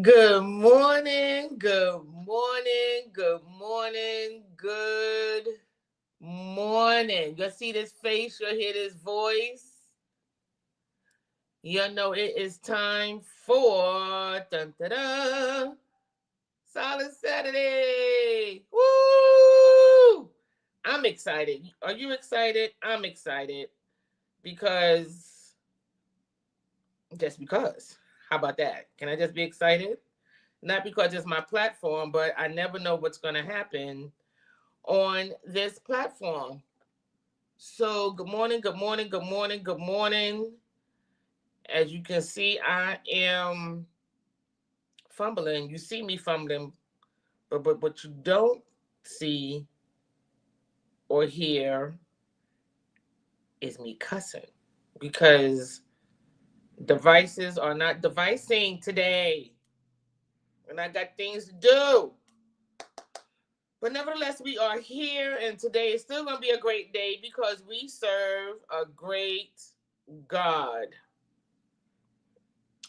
Good morning, good morning, good morning, good morning. You'll see this face, you'll hear this voice. You know it is time for dun, dun, dun, Solid Saturday. Woo! I'm excited. Are you excited? I'm excited because just because. How about that? Can I just be excited? Not because it's my platform, but I never know what's going to happen on this platform. So, good morning, good morning, good morning, good morning. As you can see, I am fumbling. You see me fumbling, but what you don't see or hear is me cussing because devices are not devicing today. And I got things to do. But nevertheless, we are here, and today is still going to be a great day because we serve a great God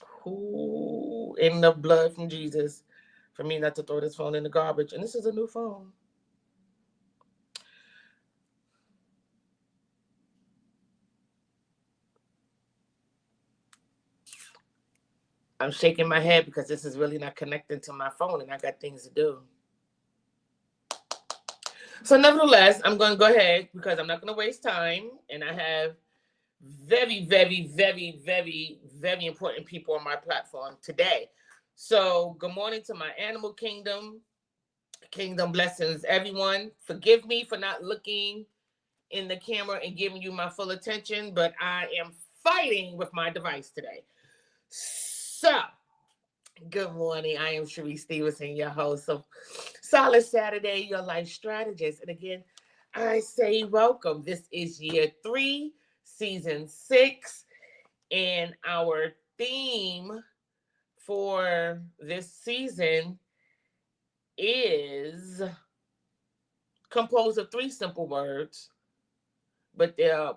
who, in the blood from Jesus, for me not to throw this phone in the garbage. And this is a new phone. I'm shaking my head because this is really not connecting to my phone, and I got things to do. So nevertheless, I'm going to go ahead because I'm not going to waste time, and I have very, very, very, very, very important people on my platform today. So good morning to my animal kingdom. Kingdom blessings, everyone. Forgive me for not looking in the camera and giving you my full attention, but I am fighting with my device today. So, good morning. I am Cherise Stevenson, your host of Solid Saturday, your life strategist. And again, I say welcome. This is year 3, season 6, and our theme for this season is composed of 3 simple words, but they're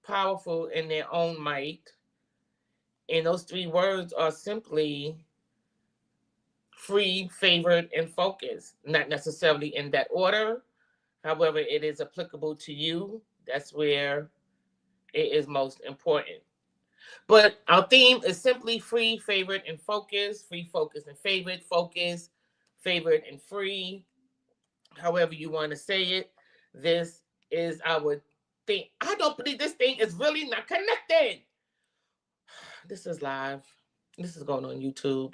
powerful in their own might. And those 3 words are simply free, favored, and focused. Not necessarily in that order. However, it is applicable to you. That's where it is most important. But our theme is simply free, favored, and focused. Free, focused, and favored. Focus, favored, and free. However you want to say it. This is our thing. I don't believe this thing is really not connected. This is live. This is going on YouTube.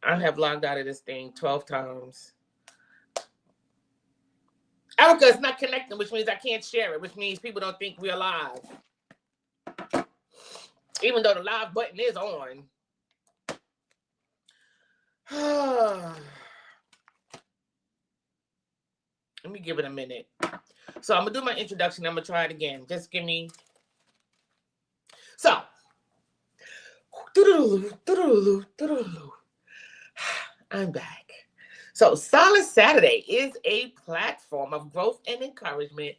I have logged out of this thing 12 times. Erica is not connecting, which means I can't share it, which means people don't think we're live. Even though the live button is on. Let me give it a minute. So I'm going to do my introduction. I'm going to try it again. Just give me. So. I'm back. So Solid Saturday is a platform of growth and encouragement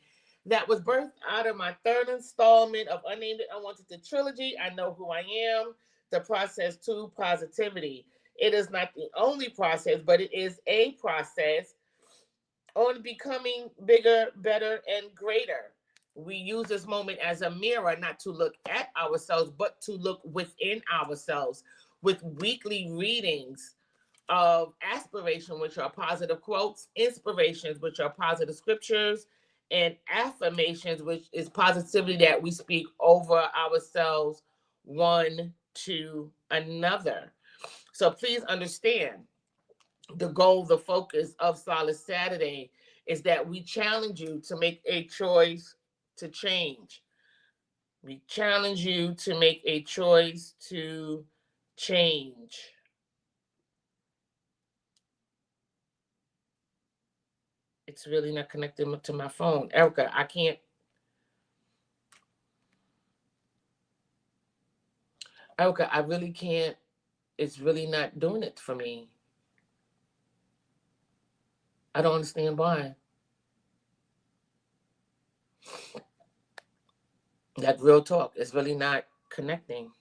that was birthed out of my 3rd installment of Unnamed and Unwanted the trilogy. I Know Who I Am, the process to positivity. It is not the only process, but it is a process on becoming bigger, better, and greater. We use this moment as a mirror, not to look at ourselves, but to look within ourselves with weekly readings of aspiration, which are positive quotes, inspirations, which are positive scriptures, and affirmations, which is positivity that we speak over ourselves one to another. So please understand the goal, the focus of Solid Saturday is that we challenge you to make a choice to change. We challenge you to make a choice to change. It's really not connected to my phone. Erica, I can't. Erica, I really can't. It's really not doing it for me. I don't understand why. That real talk is really not connecting.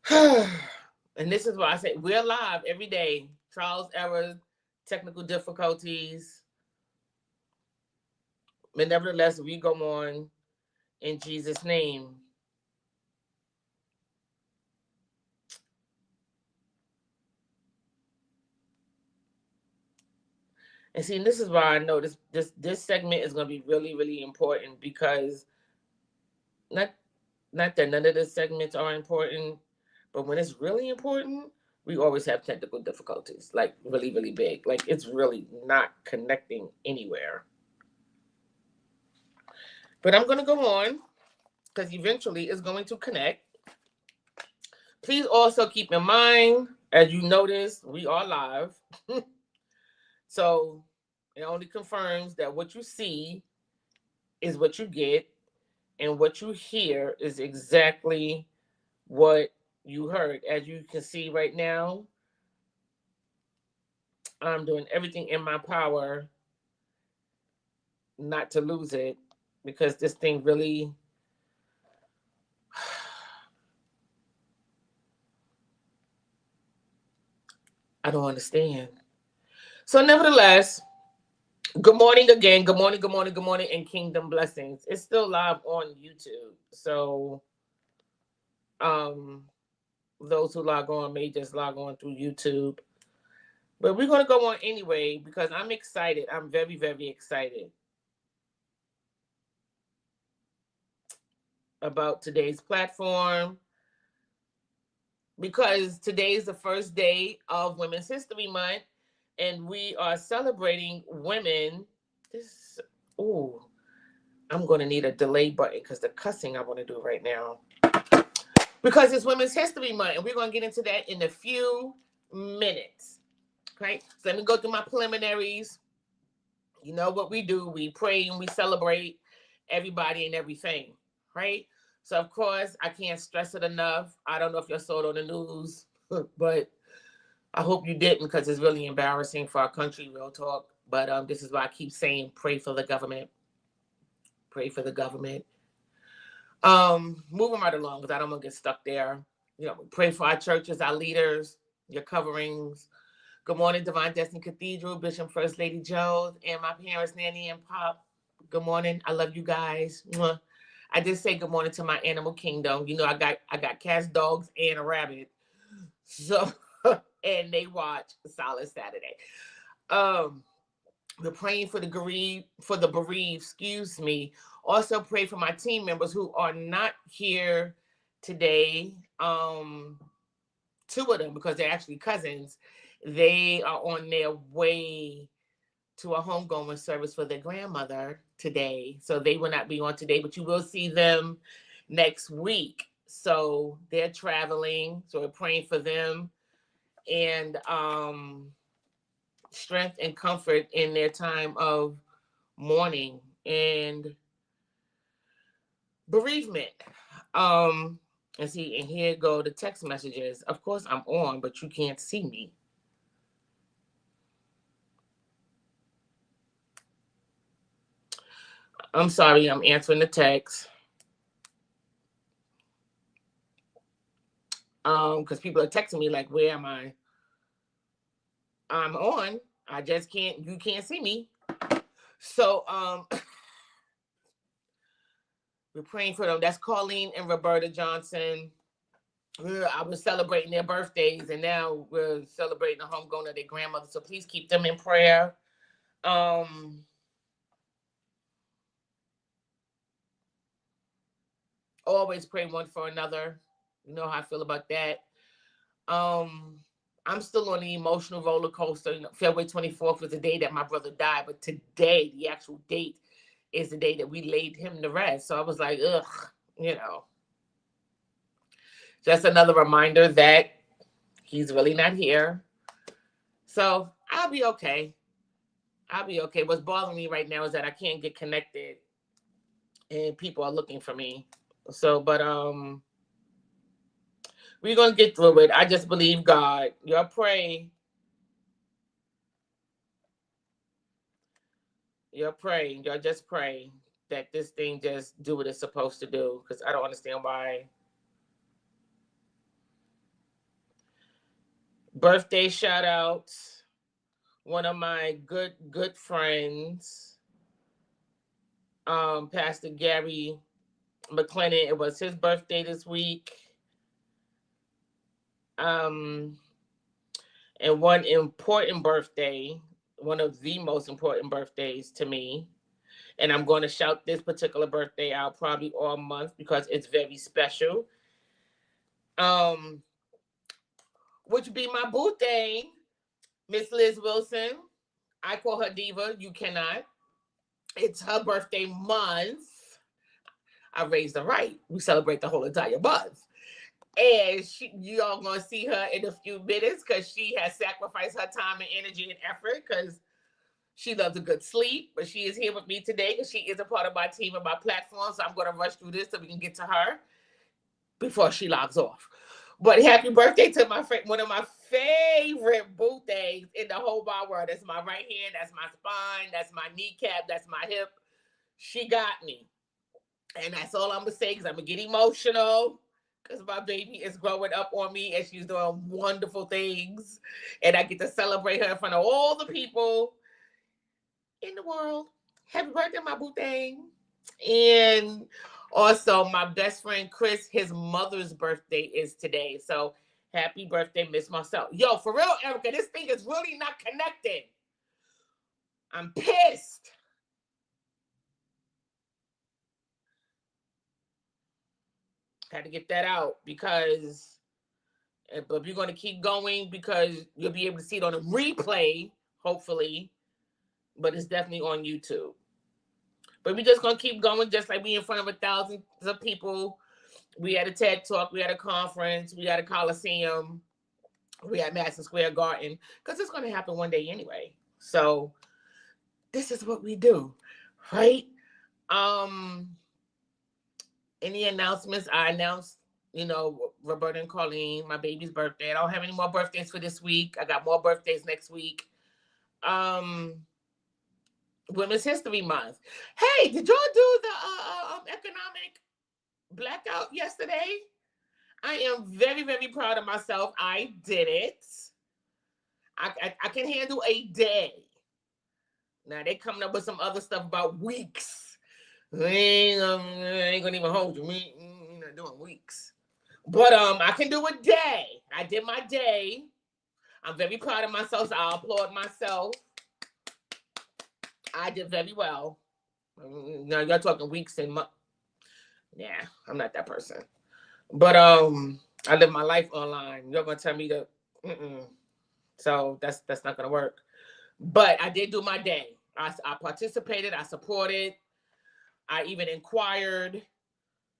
And this is why I say we're live every day. Trials, errors, technical difficulties. But nevertheless, we go on in Jesus' name. And see, this is why I know this segment is going to be really, really important, because not not that none of the segments are important, but when it's really important, we always have technical difficulties, like really, really big. Like it's really not connecting anywhere. But I'm going to go on because eventually it's going to connect. Please also keep in mind, as you notice, we are live. So it only confirms that what you see is what you get, and what you hear is exactly what you heard. As you can see right now, I'm doing everything in my power not to lose it, because this thing really I don't understand. So nevertheless, good morning again. Good morning, good morning, good morning, and kingdom blessings. It's still live on YouTube. So um those who log on may just log on through YouTube. But we're gonna go on anyway because I'm excited. I'm very, very excited about today's platform, because today is the first day of Women's History Month, and we are celebrating women. This, ooh, I'm going to need a delay button because the cussing I want to do right now. Because it's Women's History Month, and we're going to get into that in a few minutes. Okay, so let me go through my preliminaries. You know what we do? We pray and we celebrate everybody and everything, right? So of course I can't stress it enough. I don't know if you saw it on the news, but I hope you didn't, because it's really embarrassing for our country. Real talk. But this is why I keep saying pray for the government. Pray for the government. Moving right along because I don't want to get stuck there. You know, pray for our churches, our leaders, your coverings. Good morning, Divine Destiny Cathedral, Bishop First Lady Jones, and my parents, Nanny and Pop. Good morning. I love you guys. Mwah. I did say good morning to my animal kingdom. You know, I got cats, dogs, and a rabbit. So and they watch Solace Saturday. Um, we're praying for the bereaved, excuse me. Also pray for my team members who are not here today. Two of them, because they're actually cousins, they are on their way to a homegoing service for their grandmother today. So they will not be on today, but you will see them next week. So they're traveling. So we're praying for them, and strength and comfort in their time of mourning and bereavement. Um, and see, and here go the text messages. Of course, I'm on, but you can't see me. I'm sorry, I'm answering the text. Because people are texting me like, "Where am I?" I'm on. I just can't. You can't see me. So we're praying for them. That's Colleen and Roberta Johnson. I was celebrating their birthdays, and now we're celebrating the homegoing of their grandmother. So please keep them in prayer. Um, always pray one for another. You know how I feel about that. Um, I'm still on the emotional roller coaster. You know, February 24th was the day that my brother died, but today, the actual date, is the day that we laid him to rest. So I was like, ugh, you know, just another reminder that he's really not here. So I'll be okay. I'll be okay. What's bothering me right now is that I can't get connected and people are looking for me. So, but we're gonna get through it. I just believe God. Y'all pray. Y'all pray. Y'all just pray that this thing just do what it's supposed to do. Because I don't understand why. Birthday shout outs. One of my good friends, Pastor Gary McClennan. It was his birthday this week. And one important birthday, one of the most important birthdays to me, and I'm going to shout this particular birthday out probably all month because it's very special. Um, which would be my birthday, Miss Liz Wilson. I call her Diva. You cannot. It's her birthday month. I raised her right. We celebrate the whole entire month. And you all gonna see her in a few minutes because she has sacrificed her time and energy and effort because she loves a good sleep. But she is here with me today because she is a part of my team and my platform. So I'm gonna rush through this so we can get to her before she logs off. But happy birthday to my friend, one of my favorite birthdays in the whole wide world. That's my right hand, that's my spine, that's my kneecap, that's my hip. She got me. And that's all I'm gonna say because I'm gonna get emotional because my baby is growing up on me and she's doing wonderful things. And I get to celebrate her in front of all the people in the world. Happy birthday, my boo thing. And also my best friend Chris, his mother's birthday is today. So happy birthday, Miss Marcel. Yo, for real, Erica, this thing is really not connecting. I'm pissed. Had to get that out because but you're going to keep going because you'll be able to see it on a replay, hopefully. But it's definitely on YouTube. But we're just going to keep going just like we in front of thousands of people. We had a TED Talk. We had a conference. We had a Coliseum. We had Madison Square Garden. Because it's going to happen one day anyway. So this is what we do, right? Any announcements? I announced, Roberta and Colleen, my baby's birthday. I don't have any more birthdays for this week. I got more birthdays next week. Women's History Month. Hey, did y'all do the economic blackout yesterday? I am very, very proud of myself. I did it. I can handle a day. Now they coming up with some other stuff about weeks. I ain't gonna even hold you. We not doing weeks. But I can do a day. I did my day. I'm very proud of myself, so I applaud myself. I did very well. Now y'all talking weeks and months. Yeah, I'm not that person. But I live my life online. You're gonna tell me to, so that's not gonna work. But I did do my day. I participated. I supported. I even inquired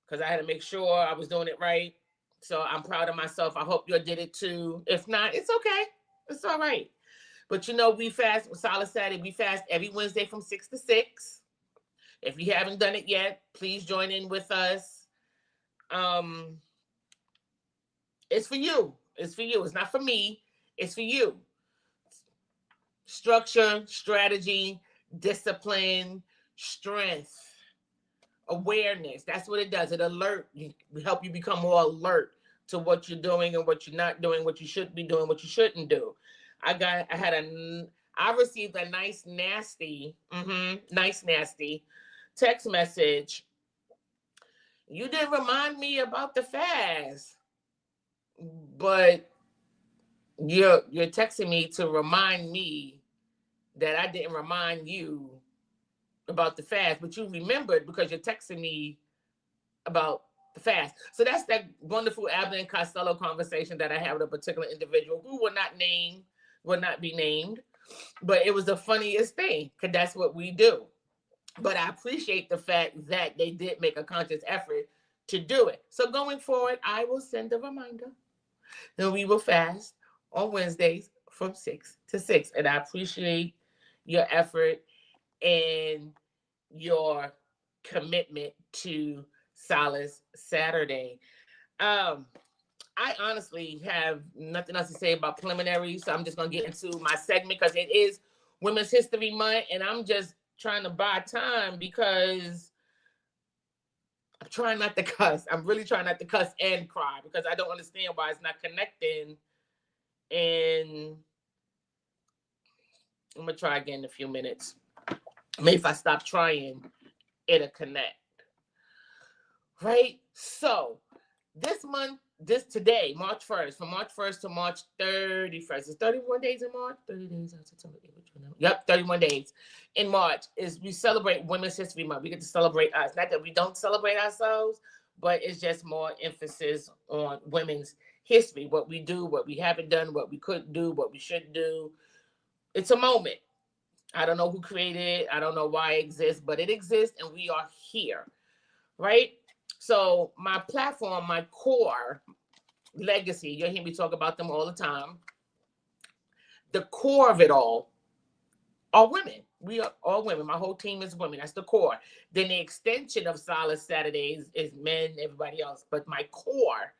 because I had to make sure I was doing it right. So I'm proud of myself. I hope you did it too. If not, it's okay. It's all right. But we fast, Solace Saturday, we fast every Wednesday from 6 to 6. If you haven't done it yet, please join in with us. It's for you. It's for you. It's not for me. It's for you. Structure, strategy, discipline, strength, awareness. That's what it does. It help you become more alert to what you're doing and what you're not doing, what you should be doing, what you shouldn't do. I received a nice nasty text message. You didn't remind me about the fast, but you're texting me to remind me that I didn't remind you about the fast, but you remembered because you're texting me about the fast. So that's that wonderful Abner and Costello conversation that I had with a particular individual who will not be named, but it was the funniest thing because that's what we do. But I appreciate the fact that they did make a conscious effort to do it. So going forward, I will send a reminder and we will fast on Wednesdays from 6 to 6. And I appreciate your effort and your commitment to Solace Saturday. I honestly have nothing else to say about preliminaries, so I'm just going to get into my segment because it is Women's History Month, and I'm just trying to buy time because I'm trying not to cuss. I'm really trying not to cuss and cry because I don't understand why it's not connecting And I'm going to try again in a few minutes. Maybe if I stop trying, it'll connect. Right? So today, March 1st, from March 1st to March 31st. It's 31 days in March? 30 days. Yep, 31 days in March is we celebrate Women's History Month. We get to celebrate us. Not that we don't celebrate ourselves, but it's just more emphasis on women's history, what we do, what we haven't done, what we could do, what we should do. It's a moment. I don't know who created it. I don't know why it exists, but it exists and we are here, right? So my platform, my core legacy, you'll hear me talk about them all the time. The core of it all are women. We are all women. My whole team is women. That's the core. Then the extension of Solace Saturdays is men, everybody else. But my core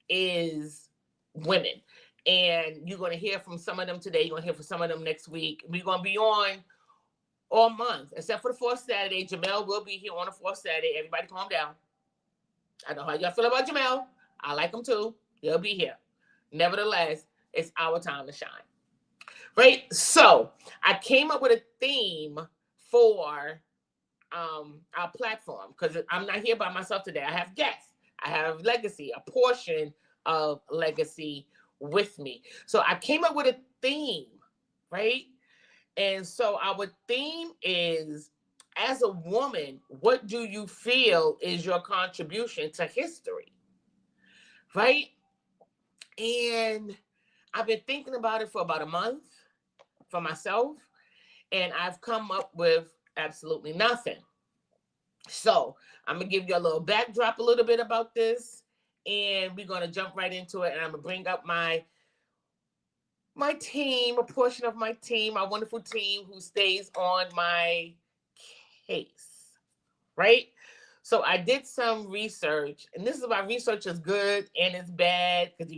is women. And you're going to hear from some of them today. You're going to hear from some of them next week. We're going to be on all month, except for the fourth Saturday. Jamel will be here on the fourth Saturday. Everybody calm down. I know how y'all feel about Jamel. I like him too. He'll be here. Nevertheless, it's our time to shine. Right? So I came up with a theme for our platform because I'm not here by myself today. I have guests. I have legacy, a portion of legacy with me. So I came up with a theme, right? And so our theme is, as a woman, what do you feel is your contribution to history? Right? And I've been thinking about it for about a month for myself, and I've come up with absolutely nothing. So I'm going to give you a little backdrop a little bit about this, and we're going to jump right into it, and I'm going to bring up my team, a portion of my team, my wonderful team who stays on my case, right? So I did some research, and this is why research is good and it's bad, because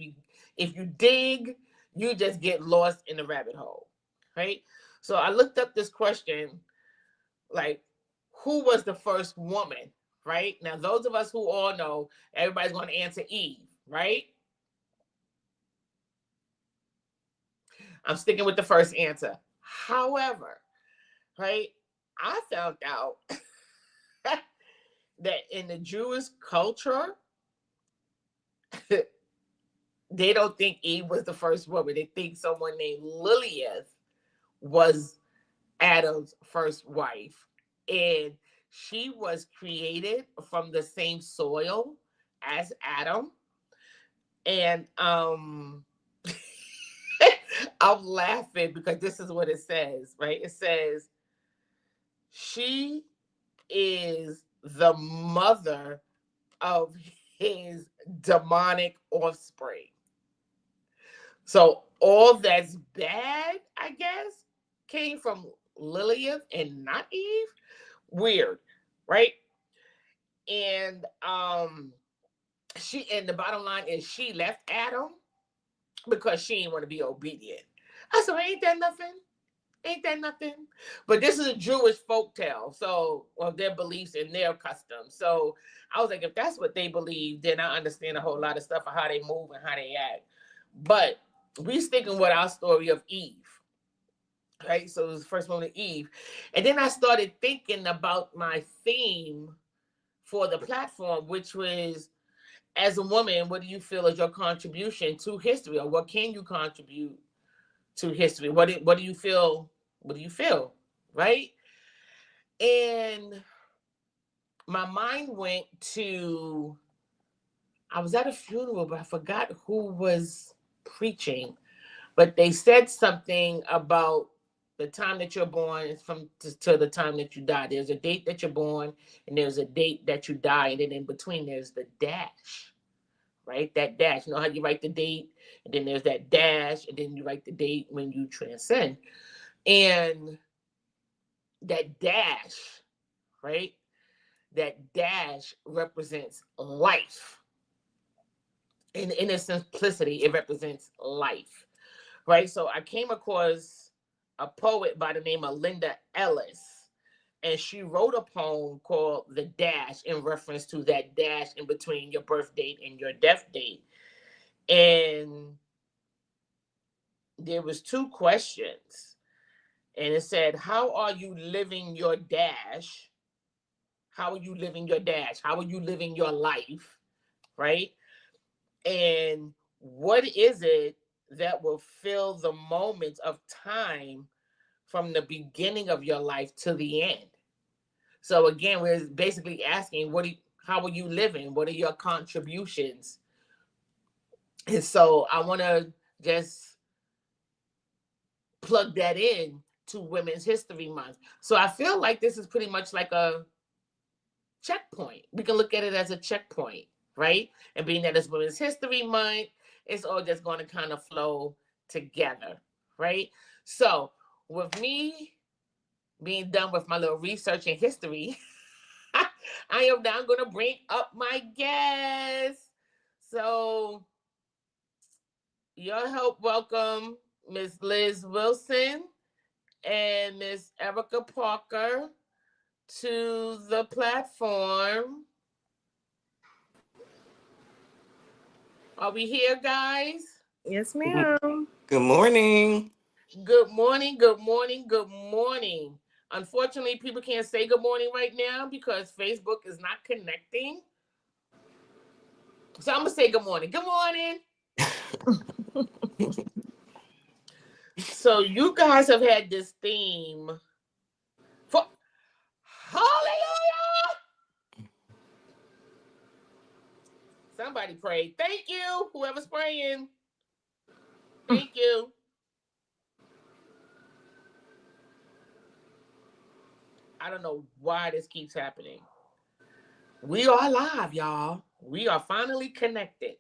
if you dig, you just get lost in the rabbit hole, right? So I looked up this question, like, who was the first woman, right? Now, those of us who all know, everybody's going to answer Eve, right? I'm sticking with the first answer. However, right, I found out that in the Jewish culture, they don't think Eve was the first woman. They think someone named Lilith was Adam's first wife. And she was created from the same soil as Adam. And I'm laughing because this is what it says, right? It says, she is the mother of his demonic offspring. So all that's bad, I guess, came from Lilith and not Eve. Weird, right? And the bottom line is she left Adam because she didn't want to be obedient. I said, ain't that nothing? Ain't that nothing? But this is a Jewish folktale, so of their beliefs and their customs. So I was like, if that's what they believe, then I understand a whole lot of stuff of how they move and how they act. But we sticking with our story of Eve, right? So it was the first one of Eve. And then I started thinking about my theme for the platform, which was, as a woman, what do you feel is your contribution to history, or what can you contribute to history? What do you feel? What do you feel? Right? And my mind went to, I was at a funeral, but I forgot who was preaching. But they said something about the time that you're born to the time that you die. There's a date that you're born, and there's a date that you die, and then in between there's the dash, right? That dash. You know how you write the date, and then there's that dash, and then you write the date when you transcend. And that dash, right? That dash represents life. In its simplicity, it represents life, right? So I came across a poet by the name of Linda Ellis, and she wrote a poem called The Dash in reference to that dash in between your birth date and your death date. And there was two questions, and it said, how are you living your dash? How are you living your dash? How are you living your life? Right? And what is it that will fill the moments of time from the beginning of your life to the end? So again, we're basically asking, how are you living? What are your contributions? And so I want to just plug that in to Women's History Month. So I feel like this is pretty much like a checkpoint. We can look at it as a checkpoint, right? And being that it's Women's History Month, it's all just going to kind of flow together, right? So with me being done with my little research in history, I am now going to bring up my guest. So your help welcome Miss Liz Wilson and Miss Erica Parker to the platform. Are we here, guys? Yes, ma'am. Good morning. Good morning, good morning, good morning. Unfortunately, people can't say good morning right now because Facebook is not connecting. So I'm going to say good morning. Good morning. So you guys have had this theme for Hallelujah. Somebody pray. Thank you. Whoever's praying. Thank you. I don't know why this keeps happening. We are live, y'all. We are finally connected.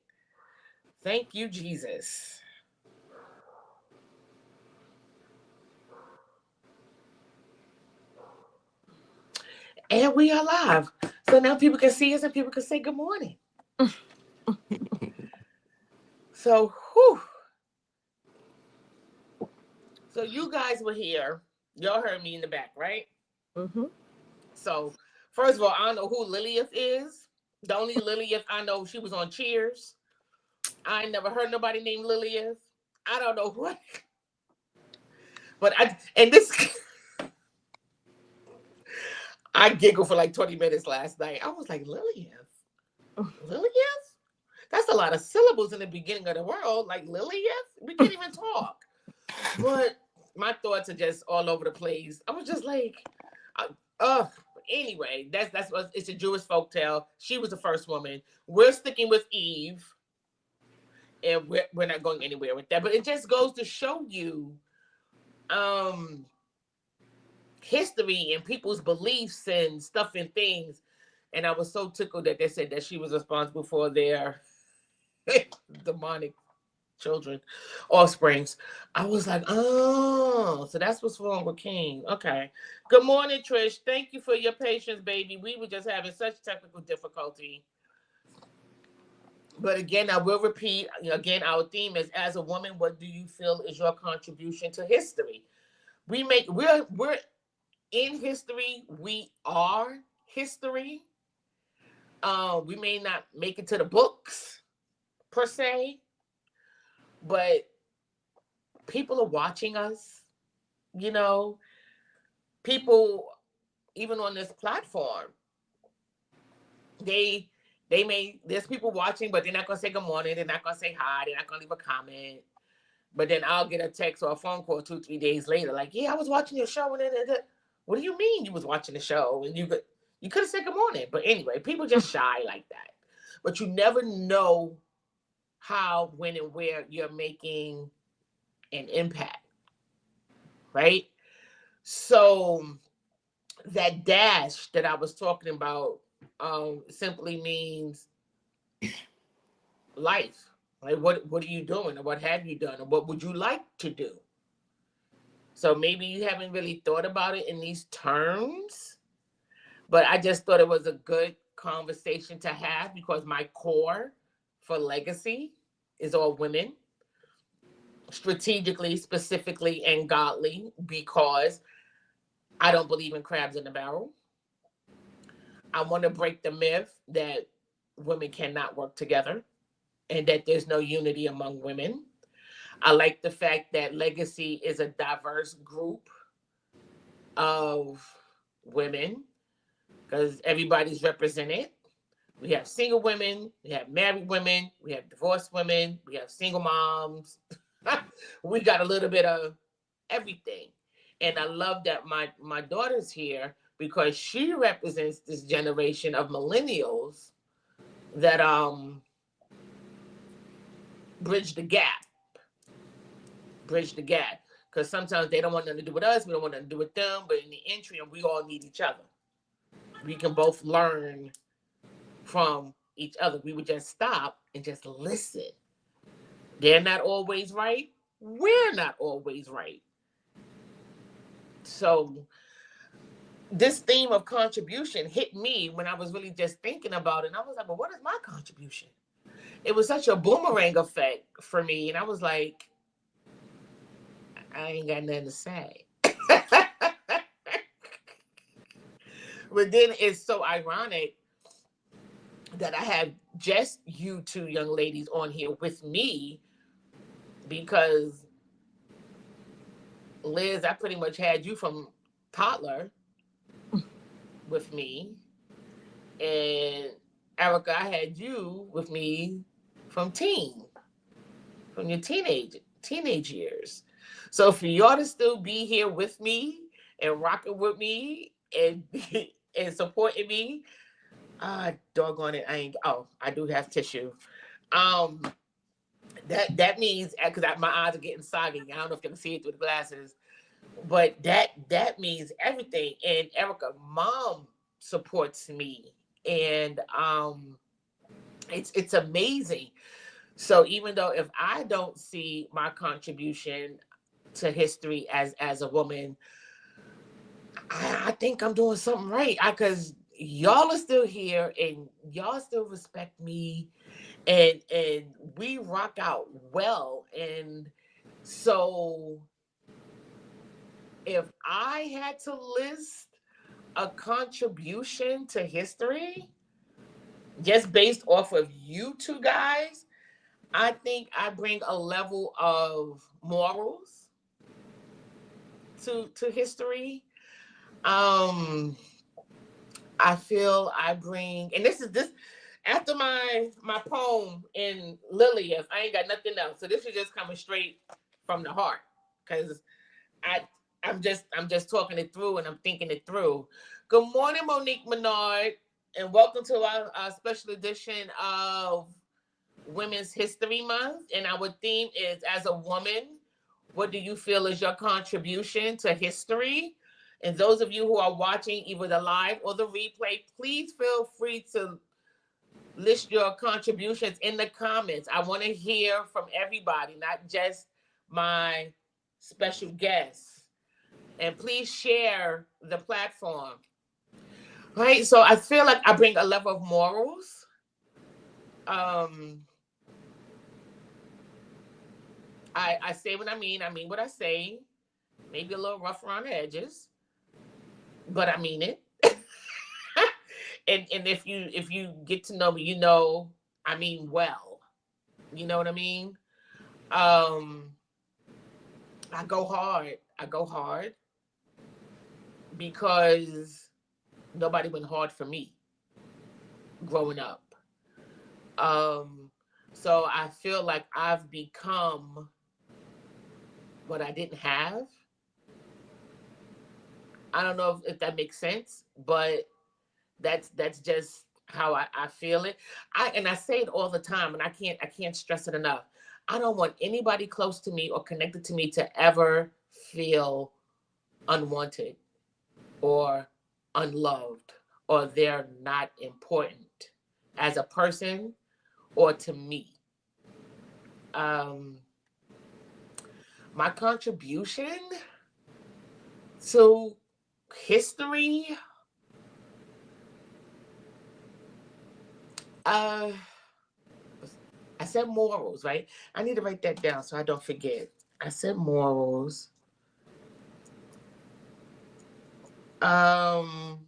Thank you, Jesus. And we are live. So now people can see us and people can say good morning. So, whew. So you guys were here. Y'all heard me in the back, right? Mm-hmm. So, first of all, I don't know who Lilith is. The only Lilith I know, she was on Cheers. I never heard nobody named Lilith. I don't know what. But I giggled for like 20 minutes last night. I was like, Lilith? Lilith? That's a lot of syllables in the beginning of the world. Like Lilith? We can't even talk. But my thoughts are just all over the place. I was just like, anyway, that's what it's a Jewish folktale. She was the first woman. We're sticking with Eve, and we're not going anywhere with that. But it just goes to show you, history and people's beliefs and stuff and things. And I was so tickled that they said that she was responsible for their demonic children, offsprings. I was like, oh, so that's what's wrong with Cain. Okay. Good morning, Trish. Thank you for your patience, baby. We were just having such technical difficulty. But again, I will repeat, again, our theme is, as a woman, what do you feel is your contribution to history? We're in history. We are history. We may not make it to the books per se, but people are watching us. You know, people even on this platform, they there's people watching, but they're not gonna say good morning. They're not gonna say hi. They're not gonna leave a comment. But then I'll get a text or a phone call 2-3 days later, like, yeah, I was watching your show, and what do you mean you was watching the show? And you could have said good morning. But anyway, people just shy like that. But you never know how, when, and where you're making an impact, right? So that dash that I was talking about simply means life. Like, what are you doing, or what have you done, or what would you like to do? So maybe you haven't really thought about it in these terms, but I just thought it was a good conversation to have because my core for legacy is all women, strategically, specifically, and godly, because I don't believe in crabs in a barrel. I want to break the myth that women cannot work together and that there's no unity among women. I like the fact that Legacy is a diverse group of women because everybody's represented. We have single women, we have married women, we have divorced women, we have single moms. We got a little bit of everything. And I love that my daughter's here because she represents this generation of millennials that bridge the gap. Bridge the gap. Because sometimes they don't want nothing to do with us, we don't want nothing to do with them, but in the interim, we all need each other. We can both learn from each other. We would just stop and just listen. They're not always right. We're not always right. So this theme of contribution hit me when I was really just thinking about it. And I was like, well, what is my contribution? It was such a boomerang effect for me. And I was like, I ain't got nothing to say. But then it's so ironic that I have just you two young ladies on here with me because Liz, I pretty much had you from toddler with me, and Erica, I had you with me from from your teenage years. So for y'all to still be here with me and rocking with me and and supporting me, doggone it, I ain't. Oh, I do have tissue. Um, that means because my eyes are getting soggy. I don't know if you can see it through the glasses, but that means everything. And Erica, mom supports me, and it's amazing. So even though if I don't see my contribution to history as a woman, I think I'm doing something right. Because y'all are still here and y'all still respect me, and we rock out well. And so if I had to list a contribution to history just based off of you two guys, I think I bring a level of morals to history. Um I feel I bring, and this after my poem in Lilith, I ain't got nothing else. So this is just coming straight from the heart because I I'm just talking it through and I'm thinking it through. Good morning, Monique Menard, and welcome to our special edition of Women's History Month. And our theme is as a woman, what do you feel is your contribution to history? And those of you who are watching either the live or the replay, please feel free to list your contributions in the comments. I want to hear from everybody, not just my special guests. And please share the platform. Right? So I feel like I bring a level of morals. Um, I say what I mean what I say. Maybe a little rough around the edges, but I mean it. And if you get to know me, you know I mean well. You know what I mean? Um, I go hard. I go hard because nobody went hard for me growing up. Um, so I feel like I've become what I didn't have. I don't know if that makes sense, but that's just how I feel it. I say it all the time, and I can't stress it enough. I don't want anybody close to me or connected to me to ever feel unwanted or unloved or they're not important as a person or to me. Um, my contribution to history, uh, I said morals, right? I need to write that down so I don't forget. I said morals. Um,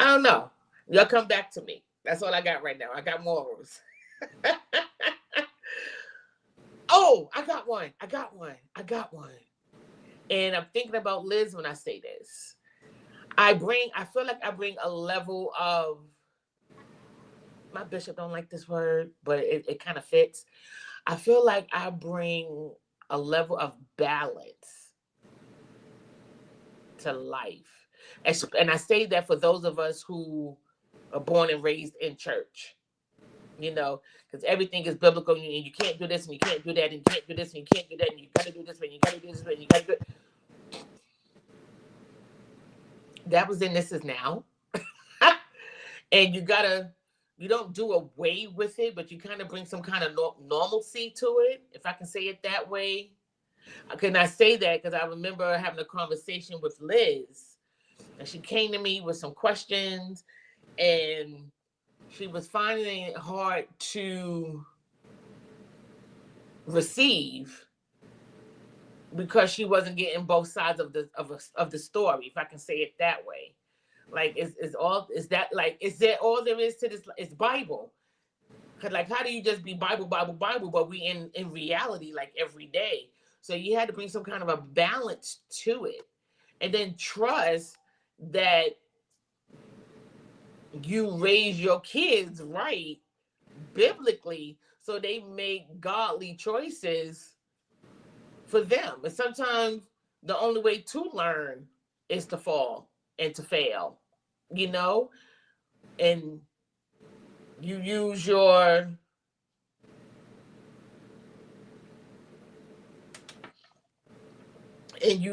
I don't know. Y'all come back to me. That's all I got right now. I got morals. Oh, I got one. I got one. I got one. And I'm thinking about Liz when I say this. I feel like I bring a level of, my bishop don't like this word, but it kind of fits. I feel like I bring a level of balance to life. And I say that for those of us who are born and raised in church, because everything is biblical, and you can't do this and you can't do that, and you can't do this and you can't do that, and you got to do this and you got to do this and you got to do it. That was then, this is now. And you don't do away with it, but you kind of bring some kind of normalcy to it, if I can say it that way. Can I say that? Because I remember having a conversation with Liz, and she came to me with some questions, and she was finding it hard to receive because she wasn't getting both sides of the story, if I can say it that way. Like, is that all there is to this? It's Bible. Cause like, how do you just be Bible, but we in reality like every day? So you had to bring some kind of a balance to it, and then trust that you raise your kids right biblically, so they make godly choices for them. And sometimes the only way to learn is to fall and to fail, and you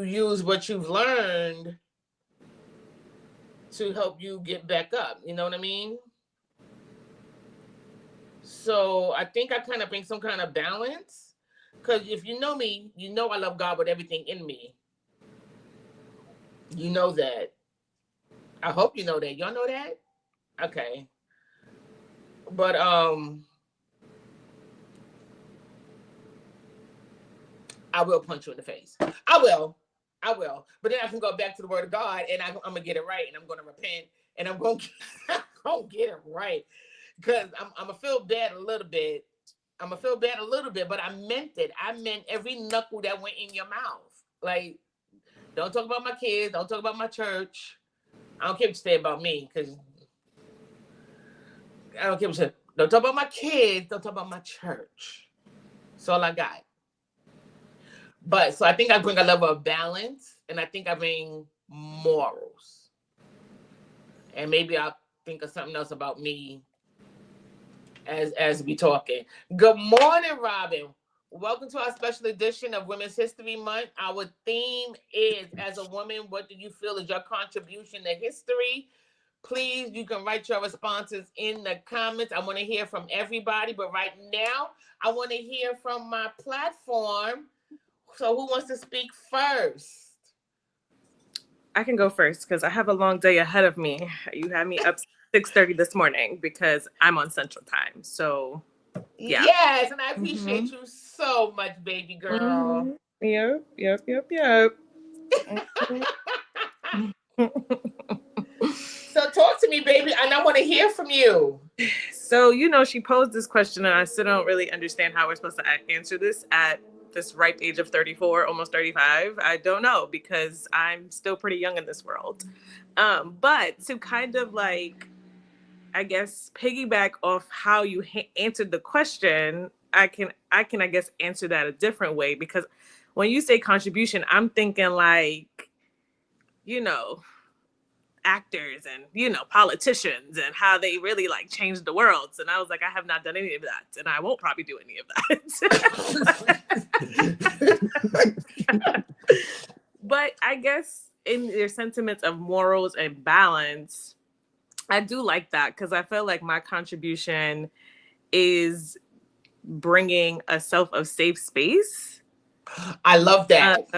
use what you've learned to help you get back up. You know what I mean? So I think I kind of bring some kind of balance, because if you know me, I love God with everything in me. You know that. I hope you know that. Y'all know that? Okay. But I will punch you in the face. I will. But then I can go back to the word of God, and I'm going to get it right, and I'm going to repent, and I'm going to get it right. Because I'm going to feel bad a little bit. But I meant it. I meant every knuckle that went in your mouth. Like, don't talk about my kids. Don't talk about my church. I don't care what you say about me, because I don't care what you say. Don't talk about my kids. Don't talk about my church. That's all I got. But so I think I bring a level of balance, and I think I bring morals. And maybe I'll think of something else about me as we talking. Good morning, Robin. Welcome to our special edition of Women's History Month. Our theme is, as a woman, what do you feel is your contribution to history? Please, you can write your responses in the comments. I want to hear from everybody, but right now, I want to hear from my platform. So who wants to speak first? I can go first because I have a long day ahead of me. You had me up 6:30 this morning because I'm on Central Time. So, yeah. Yes, and I appreciate you so much, baby girl. Yep. So talk to me, baby, and I want to hear from you. So, she posed this question, and I still don't really understand how we're supposed to answer this at this ripe age of 34, almost 35. I don't know, because I'm still pretty young in this world. But to kind of like, I guess, piggyback off how you answered the question, I can, I guess, answer that a different way, because when you say contribution, I'm thinking like, actors and politicians and how they really like changed the world. And I was like, I have not done any of that, and I won't probably do any of that. But I guess in their sentiments of morals and balance, I do like that, because I feel like my contribution is bringing a safe space. I love that.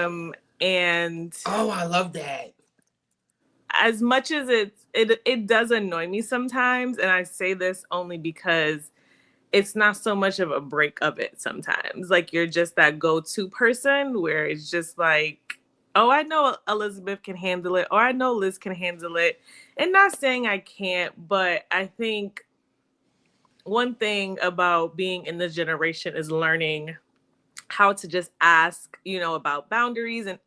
And I love that. As much as it does annoy me sometimes, and I say this only because it's not so much of a break of it sometimes. Like, you're just that go-to person where it's just like, oh, I know Elizabeth can handle it, or I know Liz can handle it. And not saying I can't, but I think one thing about being in this generation is learning how to just ask, about boundaries and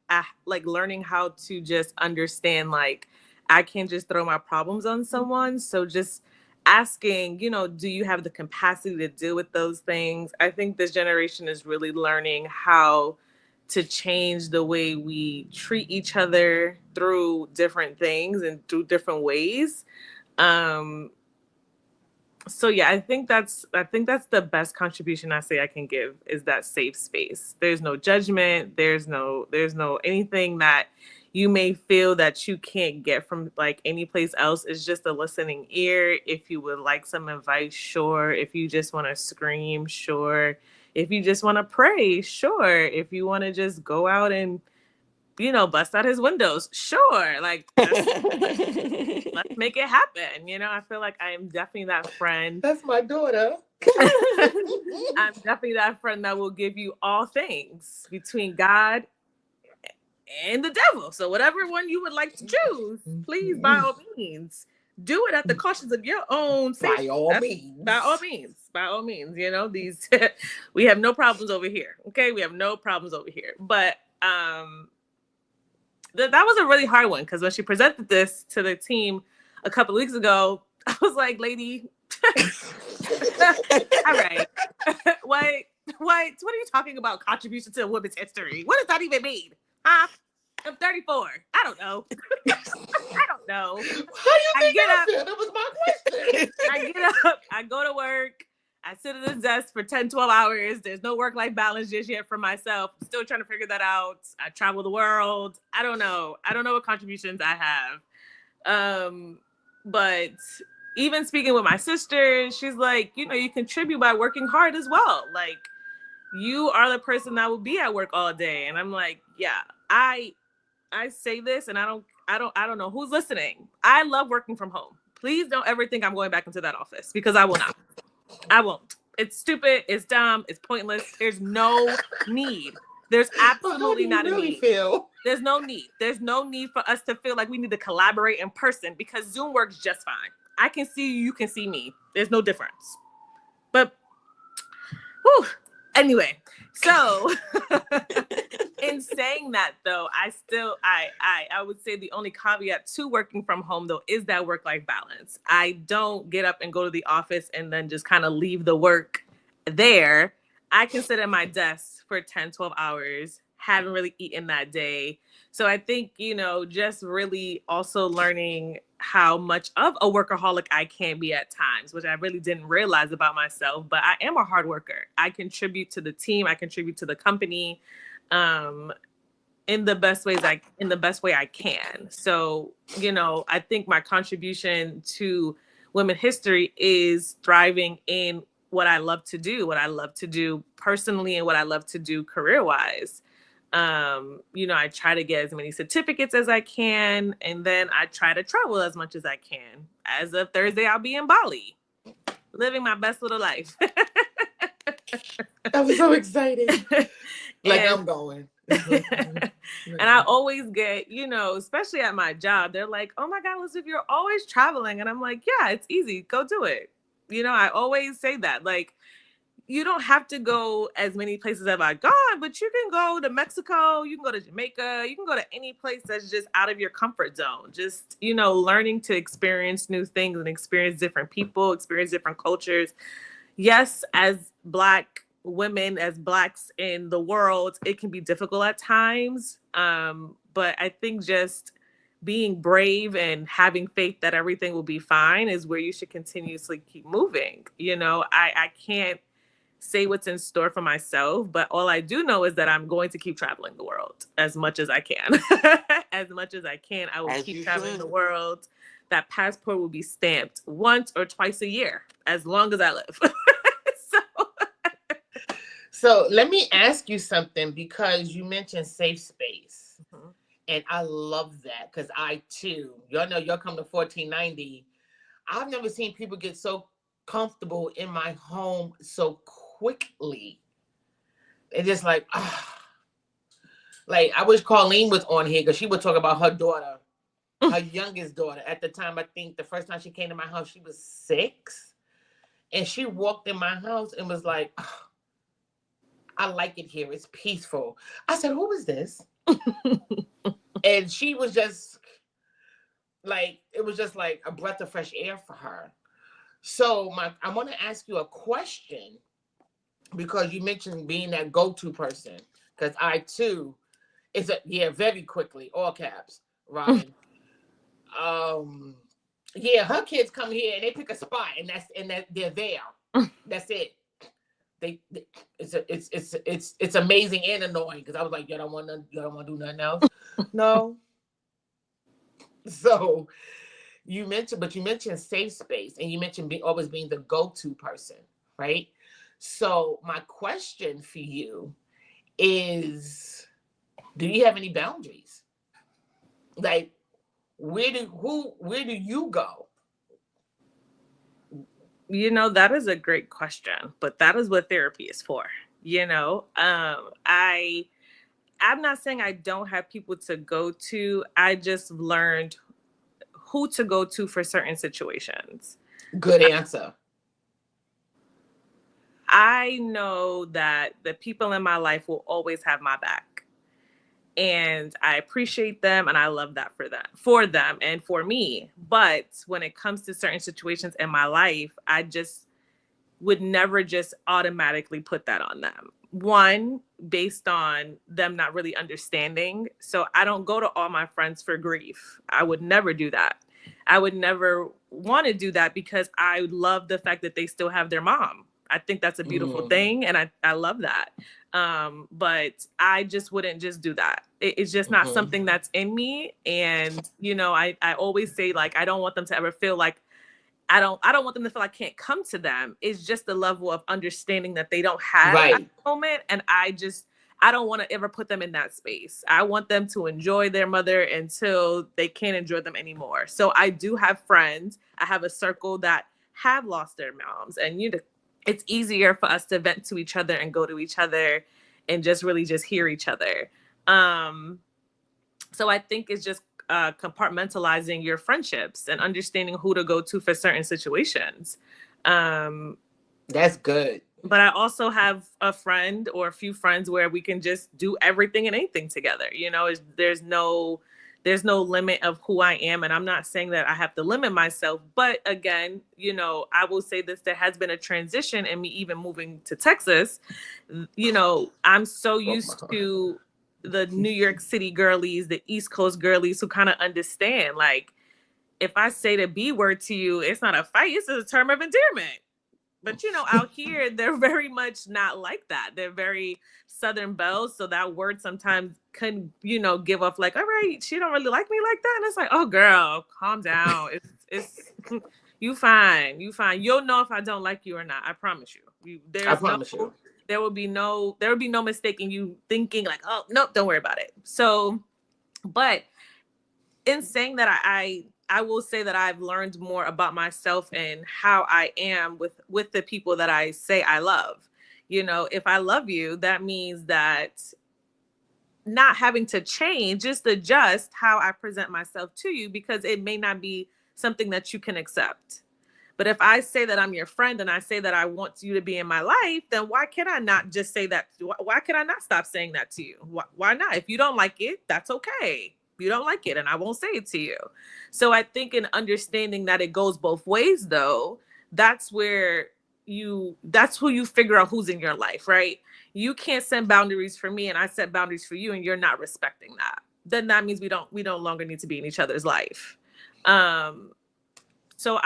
like learning how to just understand, like, I can't just throw my problems on someone. So just asking, do you have the capacity to deal with those things? I think this generation is really learning how to change the way we treat each other through different things and through different ways. Um, so yeah, I think that's the best contribution I say I can give is that safe space. There's no judgment, there's no anything that you may feel that you can't get from like any place else. It's just a listening ear. If you would like some advice, sure. If you just want to scream, sure. If you just want to pray, sure. If you want to just go out and bust out his windows, sure. Like, let's make it happen. I feel like I am definitely that friend. That's my daughter. I'm definitely that friend that will give you all things between God and the devil. So whatever one you would like to choose, please, by all means, do it at the cautions of your own safety. By all means. By all means. By all means. These we have no problems over here. Okay, we have no problems over here. But that was a really hard one because when she presented this to the team a couple of weeks ago, I was like, lady, all right. what are you talking about contribution to women's history? What does that even mean? Huh? I'm 34. I don't know. I don't know. How do you think that feel? That was my question. I get up, I go to work, I sit at this desk for 10, 12 hours. There's no work-life balance just yet for myself. I'm still trying to figure that out. I travel the world. I don't know what contributions I have. But even speaking with my sister, she's like, you contribute by working hard as well. Like, you are the person that will be at work all day. And I'm like, yeah, I say this and I don't know who's listening. I love working from home. Please don't ever think I'm going back into that office because I will not. I won't. It's stupid. It's dumb. It's pointless. There's no need. There's absolutely not a need. There's no need. There's no need for us to feel like we need to collaborate in person because Zoom works just fine. I can see you. You can see me. There's no difference. But, whew. Anyway, so in saying that though, I would say the only caveat to working from home though is that work-life balance. I don't get up and go to the office and then just kind of leave the work there. I can sit at my desk for 10, 12 hours, haven't really eaten that day. So I think, just really also learning how much of a workaholic I can be at times, which I really didn't realize about myself, but I am a hard worker. I contribute to the team. I contribute to the company in the best way I can. So, I think my contribution to women's history is thriving in what I love to do personally and what I love to do career-wise. I try to get as many certificates as I can, and then I try to travel as much as I can. As of Thursday, I'll be in Bali, living my best little life. That was so exciting. I'm going. And I always get, especially at my job, they're like, oh my God, Elizabeth, you're always traveling. And I'm like, yeah, it's easy. Go do it. I always say that. Like, you don't have to go as many places as I've gone, but you can go to Mexico, you can go to Jamaica, you can go to any place that's just out of your comfort zone. Just, learning to experience new things and experience different people, experience different cultures. Yes, as Black women, as Blacks in the world, it can be difficult at times. But I think just being brave and having faith that everything will be fine is where you should continuously keep moving. I can't say what's in store for myself, but all I do know is that I'm going to keep traveling the world as much as I can. As much as I can, I will keep traveling the world. That passport will be stamped once or twice a year, as long as I live. So let me ask you something, because you mentioned safe space. Mm-hmm. And I love that, because I too, y'all know, y'all come to 1490. I've never seen people get so comfortable in my home so quickly. It's just like, Like, I wish Colleen was on here because she would talk about her daughter, her youngest daughter. At the time, I think the first time she came to my house, she was 6. And she walked in my house and was like, "Oh, I like it here. It's peaceful." I said, "Who is this?" And she was just like, it was just like a breath of fresh air for her. So I want to ask you a question because you mentioned being that go-to person. Because I too, very quickly, all caps, Robin. um, yeah, her kids come here and they pick a spot, and they're there. That's it. It's amazing and annoying because I was like, you don't want to do nothing else. No. So you mentioned safe space, and you mentioned always being the go-to person, right? So my question for you is, do you have any boundaries? Like, where do you go? That is a great question, but that is what therapy is for. I'm not saying I don't have people to go to. I just learned who to go to for certain situations. Good answer. I know that the people in my life will always have my back. And I appreciate them and I love that for them and for me. But when it comes to certain situations in my life, I just would never just automatically put that on them. One, based on them not really understanding. So I don't go to all my friends for grief. I would never do that. I would never want to do that because I love the fact that they still have their mom. I think that's a beautiful thing. And I love that. But I just wouldn't just do that. It's just not something that's in me. And, I always say, like, I don't want them to ever feel like I don't want them to feel I can't come to them. It's just the level of understanding that they don't have at the moment. And I don't want to ever put them in that space. I want them to enjoy their mother until they can't enjoy them anymore. So I do have friends. I have a circle that have lost their moms. And it's easier for us to vent to each other and go to each other and just really just hear each other. So I think it's just compartmentalizing your friendships and understanding who to go to for certain situations. That's good. But I also have a friend or a few friends where we can just do everything and anything together. There's no limit of who I am. And I'm not saying that I have to limit myself. But again, I will say this, there has been a transition in me even moving to Texas. I'm so used to the New York City girlies, the East Coast girlies who kind of understand, like, if I say the B word to you, it's not a fight, it's a term of endearment. But, out here, they're very much not like that. They're very Southern belles. So that word sometimes can, give off like, all right, she don't really like me like that. And it's like, oh, girl, calm down. It's you fine. You'll know if I don't like you or not. I promise you. I promise you. There would be no mistake in you thinking like, oh, nope, don't worry about it. So, but in saying that, I will say that I've learned more about myself and how I am with the people that I say I love. If I love you, that means that not having to change, just adjust how I present myself to you, because it may not be something that you can accept. But if I say that I'm your friend and I say that I want you to be in my life, then why can I not just say that? Why can I not stop saying that to you? Why not? If you don't like it, that's okay. You don't like it and I won't say it to you. So I think in understanding that it goes both ways, though, that's who you figure out who's in your life, right? You can't set boundaries for me and I set boundaries for you and you're not respecting that. Then that means we no longer need to be in each other's life. So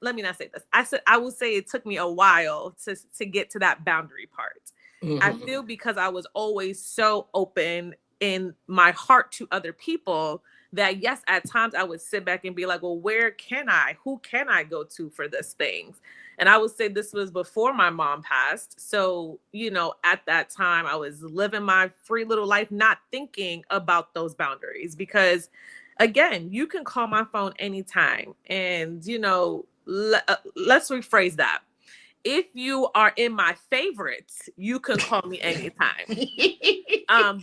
let me not say this. I will say it took me a while to get to that boundary part. I feel because I was always so open in my heart to other people that, yes, at times I would sit back and be like, well, who can I go to for this things? And I would say this was before my mom passed. So, at that time I was living my free little life, not thinking about those boundaries, because again, you can call my phone anytime. And, let's rephrase that. If you are in my favorites, you can call me anytime.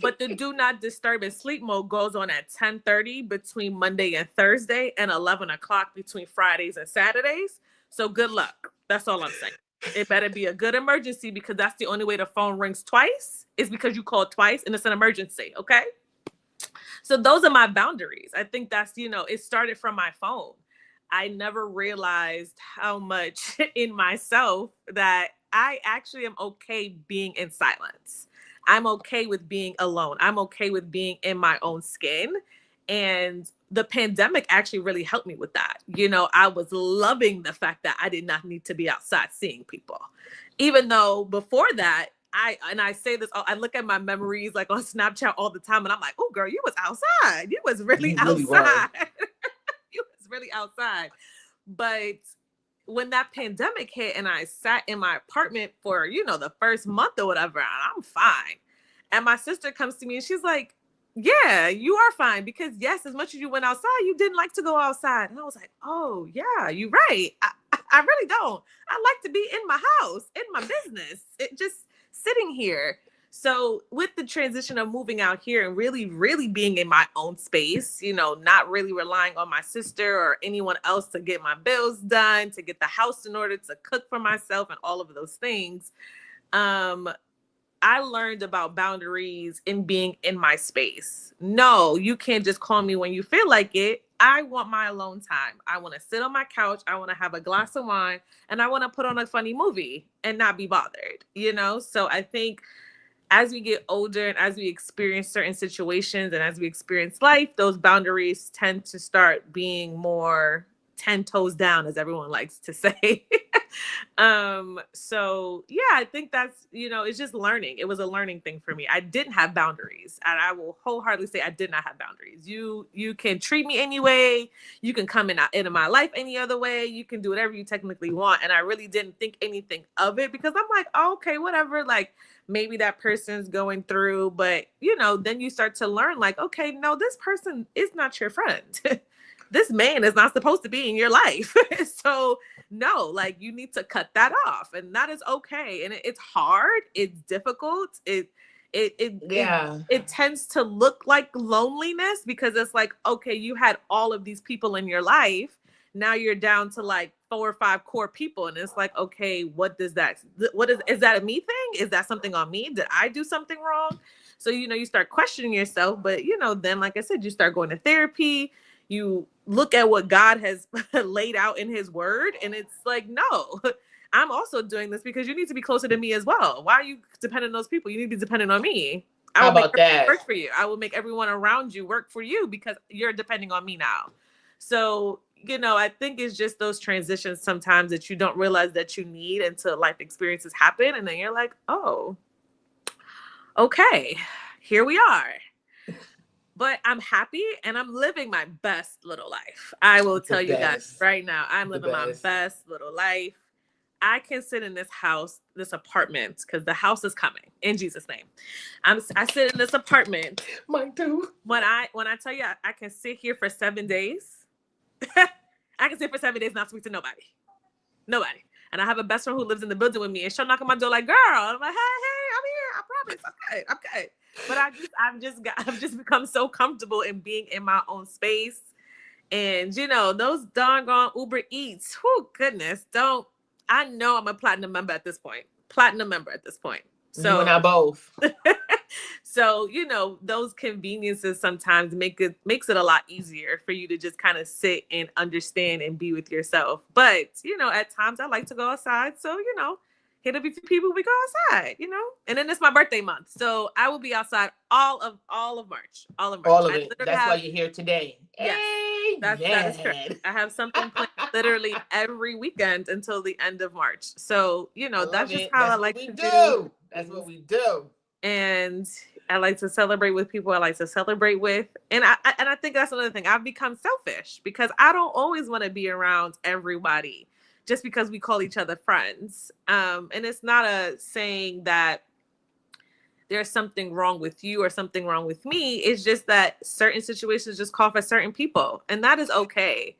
But the do not disturb and sleep mode goes on at 10:30 between Monday and Thursday and 11 o'clock between Fridays and Saturdays. So good luck. That's all I'm saying. It better be a good emergency, because that's the only way the phone rings twice, is because you called twice and it's an emergency. Okay. So those are my boundaries. I think that's, it started from my phone. I never realized how much in myself that I actually am okay being in silence. I'm okay with being alone. I'm okay with being in my own skin. And the pandemic actually really helped me with that. I was loving the fact that I did not need to be outside seeing people. Even though before that, I say this, I look at my memories like on Snapchat all the time, and I'm like, oh girl, you was outside. You was really outside. You was really outside. But when that pandemic hit and I sat in my apartment for, the first month or whatever, I'm fine. And my sister comes to me and she's like, yeah, you are fine, because yes, as much as you went outside, you didn't like to go outside. And I was like, oh yeah, you're right. I really don't. I like to be in my house, in my business, just sitting here. So with the transition of moving out here and really, really being in my own space, not really relying on my sister or anyone else to get my bills done, to get the house in order, to cook for myself and all of those things, I learned about boundaries in being in my space. No, you can't just call me when you feel like it. I want my alone time. I want to sit on my couch. I want to have a glass of wine, and I want to put on a funny movie and not be bothered, So I think as we get older and as we experience certain situations and as we experience life, those boundaries tend to start being more 10 toes down, as everyone likes to say. So yeah, I think that's, it's just learning. It was a learning thing for me. I didn't have boundaries, and I will wholeheartedly say I did not have boundaries. You can treat me any way. You can come into my life any other way. You can do whatever you technically want. And I really didn't think anything of it, because I'm like, oh, okay, whatever. Like, maybe that person's going through, but then you start to learn, like, okay, no, this person is not your friend. This man is not supposed to be in your life. So no, like, you need to cut that off, and that is okay. And it's hard. It's difficult. It tends to look like loneliness, because it's like, okay, you had all of these people in your life. Now you're down to like 4 or 5 core people. And it's like, okay, what is that a me thing? Is that something on me? Did I do something wrong? So, you start questioning yourself, but then, like I said, you start going to therapy. You look at what God has laid out in his word, and it's like, no, I'm also doing this because you need to be closer to me as well. Why are you dependent on those people? You need to be dependent on me. How about that? Work for you. I will make everyone around you work for you, because you're depending on me now. So, I think it's just those transitions sometimes that you don't realize that you need until life experiences happen. And then you're like, oh, okay, here we are. But I'm happy and I'm living my best little life. I will tell you guys right now, I'm living my best little life. I can sit in this house, this apartment, because the house is coming in Jesus' name. I sit in this apartment. Mine too. When I tell you I can sit here for 7 days, I can sit for 7 days, not speak to nobody. Nobody. And I have a best friend who lives in the building with me, and she'll knock on my door like, girl. I'm like, hey, I'm here. I promise. I'm good. But I've just become so comfortable in being in my own space. And those doggone Uber Eats, whoo, goodness, I know I'm a platinum member at this point. So you and I both. So, those conveniences sometimes makes it a lot easier for you to just kind of sit and understand and be with yourself. But, at times I like to go outside. So, hit up a few people, we go outside, and then it's my birthday month. So I will be outside all of March. All of it. That's why you're here today. Yes, that is correct. I have something planned literally every weekend until the end of March. So, that's just how I like to do. That's what we do. And I like to celebrate with people I like to celebrate with. And I think that's another thing. I've become selfish because I don't always want to be around everybody just because we call each other friends. And it's not a saying that there's something wrong with you or something wrong with me. It's just that certain situations just call for certain people, and that is okay.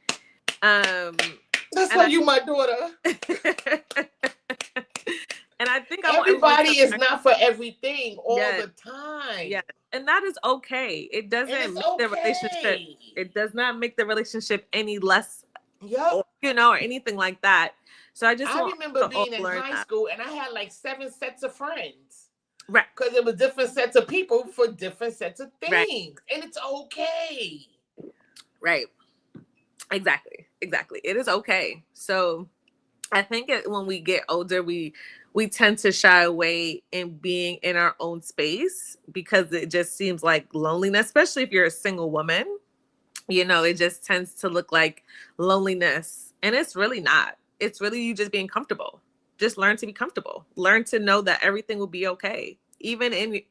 That's why you my daughter. everyone everybody to is learn. not for everything all Yes, the time. yes, and that is okay. It And doesn't it's make the relationship. okay. It does not make the relationship any less, Yep. or or anything like that. So I just I want remember us to all being in learn high that. school and I had like 7 sets of friends. Right, Because it was different sets of people for different sets of right, things. And it's okay. right. Exactly, exactly. It is okay. So I think when we get older, we tend to shy away in being in our own space because it just seems like loneliness, especially if you're a single woman. It just tends to look like loneliness, and it's really not. It's really you just being comfortable. Just learn to be comfortable. Learn to know that everything will be okay. Even in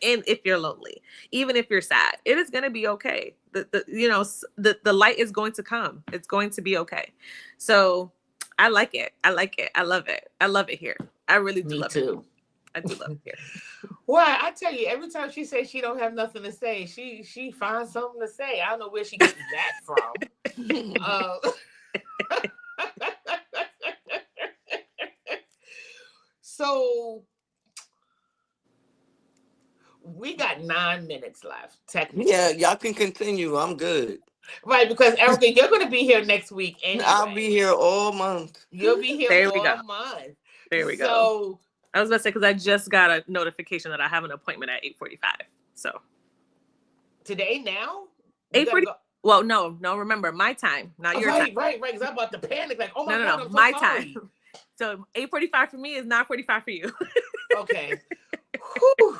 if you're lonely, even if you're sad, it is going to be okay. The light is going to come. It's going to be okay. So I like it. I like it. I love it. I love it here. I really do Me love it. too. I do love it here. Why? I tell you, every time she says she don't have nothing to say, she finds something to say. I don't know where she gets that from. Uh, so we got 9 minutes left, technically. Yeah, y'all can continue. I'm good. Right, because Erica, you're going to be here next week I'll be anyway. here all month. You'll be here There we go. all month. There we go. So I was about to say because I just got a notification that I have an appointment at 8:45. So today now? You gotta 8:40. go. Well, no. Remember my time, not your time. Right. Because I'm about to panic. Like, oh my No, God, no. I'm so My sorry. time. So 8:45 for me is 9:45 for you. Okay. Whew.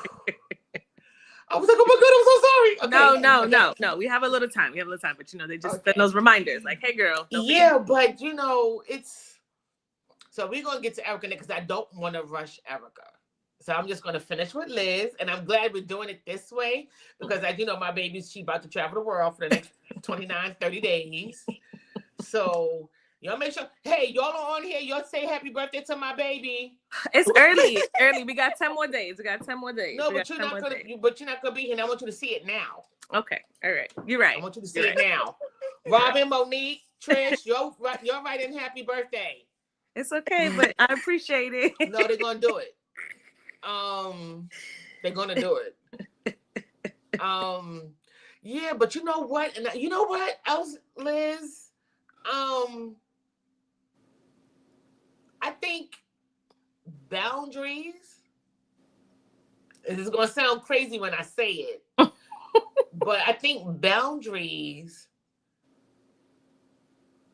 I was like, oh my God, I'm so sorry. Okay. No. We have a little time. But they just Okay. send those reminders like, hey, girl. Don't forget. Yeah, but it's so we're gonna get to Erica because I don't want to rush Erica. So I'm just gonna finish with Liz, and I'm glad we're doing it this way because, as you know, my baby's she about to travel the world for the next 29, 30 days. So y'all make sure, hey, y'all are on here. Y'all say happy birthday to my baby. It's early. Early. We got 10 more days. No, but you're not gonna be here. And I want you to see it now. Okay. All right. You're right. I want you to see it now. Robin, Monique, Trish, you're writing happy birthday. It's okay, but I appreciate it. No, they're gonna do it. They're gonna do it. Yeah, but you know what? And you know what else, Liz? I think boundaries. This is gonna sound crazy when I say it, but I think boundaries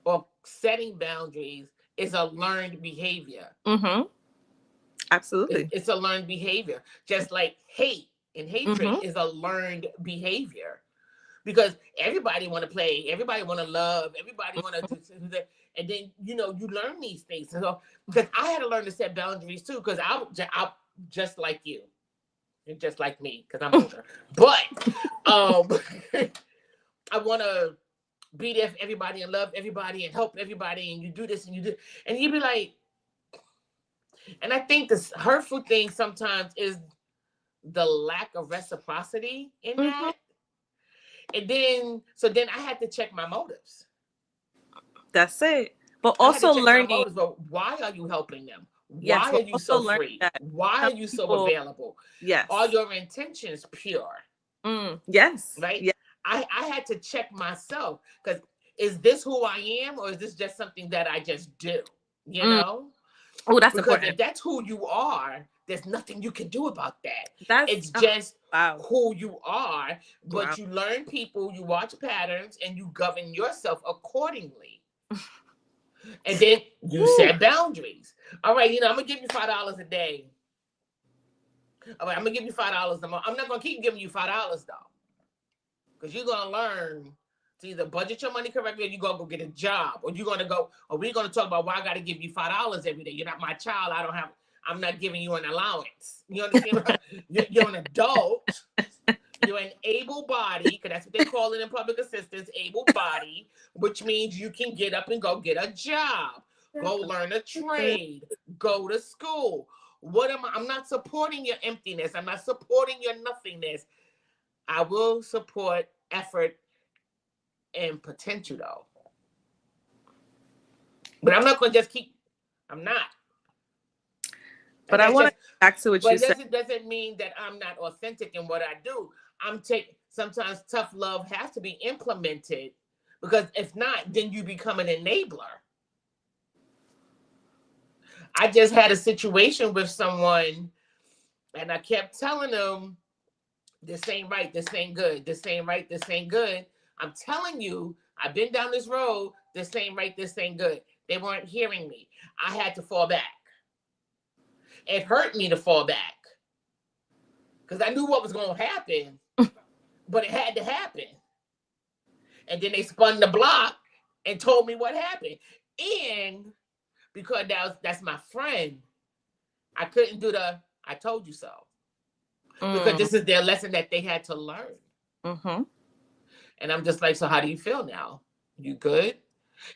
or setting boundaries is a learned behavior. Mm-hmm. Absolutely. It's a learned behavior. Just like hate and hatred is a learned behavior. Because everybody want to play, everybody want to love, everybody want to do that. And then, you learn these things. So, because I had to learn to set boundaries too, because I'm just like you. And just like me, because I'm older. But I want to be there for everybody and love everybody and help everybody. And you do this and you do. And you be like, and I think this hurtful thing sometimes is the lack of reciprocity in that. And then I had to check my motives. That's it. But also learning. Motives, but why are you helping them? Why are you so free? Why are you so available? Yes. Are your intentions pure? Yes. Right? Yes. I had to check myself because is this who I am or is this just something that I just do? You know? Oh, that's because important. If that's who you are, there's nothing you can do about that. It's just who you are, but you learn people, you watch patterns, and you govern yourself accordingly. And then you set boundaries. All right, I'm gonna give you $5 a day. All right, I'm gonna give you $5 a month. I'm not gonna keep giving you $5 though, because you're gonna learn to either budget your money correctly, or you're gonna go get a job, or we're gonna talk about why I gotta give you $5 every day. You're not my child. I'm not giving you an allowance. You understand? You're an adult. You're an able body, because that's what they call it in public assistance, able body, which means you can get up and go get a job, go learn a trade, go to school. I'm not supporting your emptiness. I'm not supporting your nothingness. I will support effort and potential though. But I'm not going to just I'm not. But Back to what But you it said. doesn't mean that I'm not authentic in what I do. Sometimes tough love has to be implemented, because if not, then you become an enabler. I just had a situation with someone, and I kept telling them, this ain't right, this ain't good, this ain't right, this ain't good. I'm telling you, I've been down this road, this ain't right, this ain't good. They weren't hearing me. I had to fall back. It hurt me to fall back, because I knew what was going to happen, but it had to happen. And then they spun the block and told me what happened. And because that's my friend, I couldn't do the "I told you so," because this is their lesson that they had to learn. Mm-hmm. And I'm just like, so how do you feel now? You good?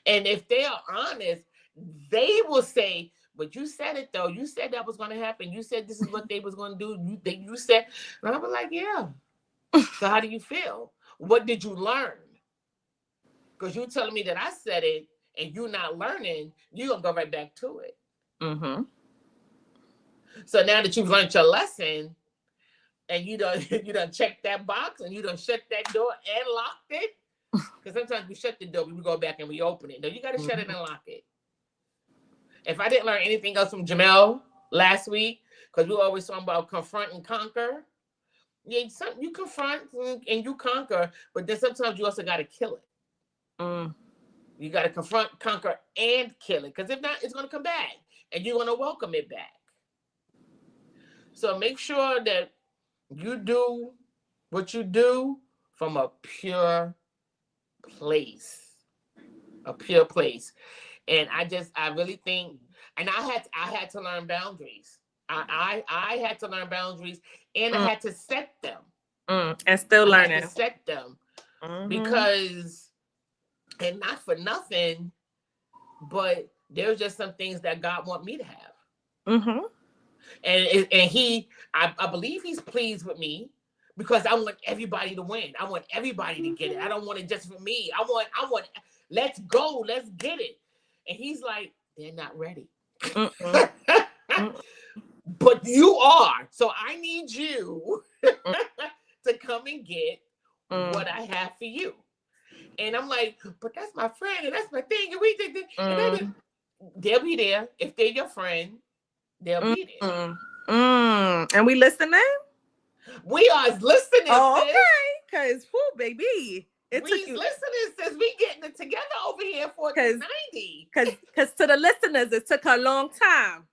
And if they are honest, they will say, but you said it though. You said that was going to happen. You said this is what they was going to do. You said, and I'm like, yeah. So how do you feel? What did you learn? Because you telling me that I said it and you not learning, you're going to go right back to it. Mm-hmm. So now that you've learned your lesson, and you done checked that box, and you done shut that door and locked it. Because sometimes we shut the door, we go back and we open it. No, you got to shut it and lock it. If I didn't learn anything else from Jamel last week, because we were always talking about confront and conquer. Yeah, you confront and you conquer, but then sometimes you also got to kill it. You got to confront, conquer, and kill it. Because if not, it's going to come back, and you're going to welcome it back. So make sure that you do what you do from a pure place. A pure place. And I really think, and I had to learn boundaries. I had to learn boundaries, and I had to set them. And still learning. I had to set them. Because, and not for nothing, but there's just some things that God want me to have. And I believe he's pleased with me, because I want everybody to win. I want everybody to get it. I don't want it just for me. I want, let's go, let's get it. And he's like, they're not ready. But you are. So I need you to come and get what I have for you. And I'm like, but that's my friend, and that's my thing. And we did this. And they'll be there. If they're your friend, they'll be there. And we listening? We are listening. Oh, okay. Because, whoo, baby. We listening, sis. We getting it together over here for 90. Because to the listeners, it took a long time.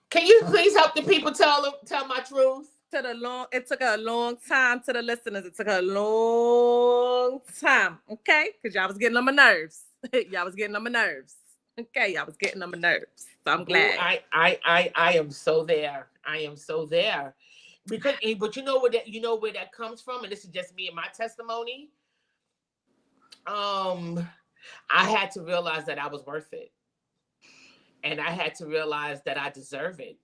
Can you please help the people tell my truth? It took a long time to the listeners. It took a long time. Okay? Because y'all was getting on my nerves. Y'all was getting on my nerves. Okay, y'all was getting on my nerves. So I'm glad. I am so there. I am so there. But you know where that comes from, and this is just me and my testimony. I had to realize that I was worth it, and I had to realize that I deserve it,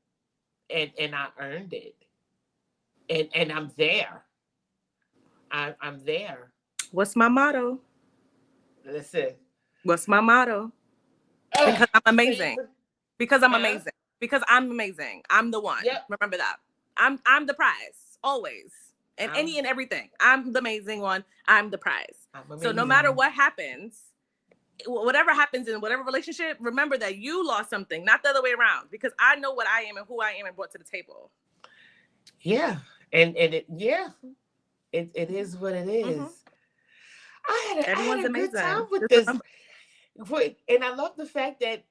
and I earned it, and I'm there. I'm there. What's my motto? Listen. What's my motto? Because I'm amazing. Because I'm amazing. Because I'm amazing. I'm the one. Yep. Remember that. I'm the prize. Always. And any and everything. I'm the amazing one. I'm the prize. So no matter what happens, whatever happens in whatever relationship, remember that you lost something, not the other way around. Because I know what I am and who I am and brought to the table. Yeah. And it is what it is. I had a good time with this. And I love the fact that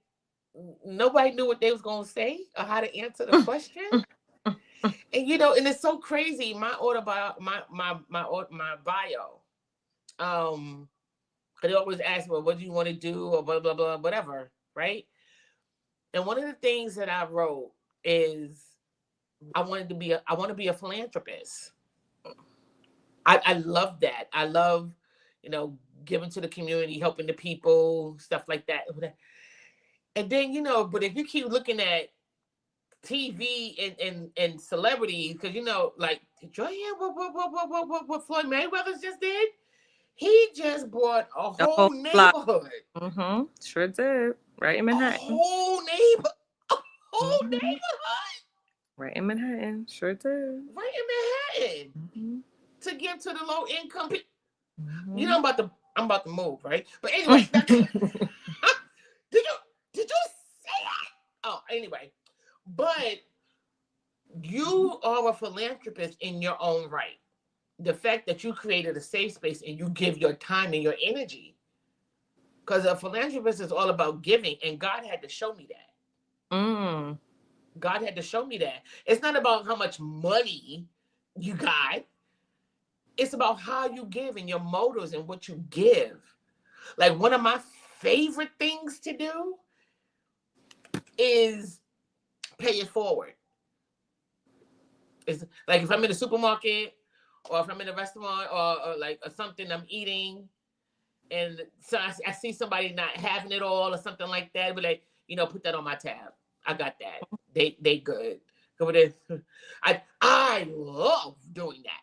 nobody knew what they was going to say or how to answer the question. And and it's so crazy. My bio. They always ask me, what do you want to do, or blah blah blah, whatever, right? And one of the things that I wrote is I want to be a philanthropist. I love that. I love, giving to the community, helping the people, stuff like that. And then, but if you keep looking at TV and celebrities, because like, did you hear what Floyd Mayweather just did? He just bought a whole neighborhood. Sure did. Right in Manhattan. A whole neighborhood. Right in Manhattan. Sure did. Right in Manhattan. Mm-hmm. To give to the low income people. You know Mm-hmm. I'm about to move, right? But anyway, did you say that? Oh, anyway. But you are a philanthropist in your own right. The fact that you created a safe space and you give your time and your energy. Because a philanthropist is all about giving, and God had to show me that. Mm. God had to show me that. It's not about how much money you got. It's about how you give and your motives and what you give. Like one of my favorite things to do is pay it forward. It's like if I'm in the supermarket or if I'm in a restaurant or like or something I'm eating and so I see somebody not having it all or something like that, but like, put that on my tab. I got that. They good. Go with it. I love doing that.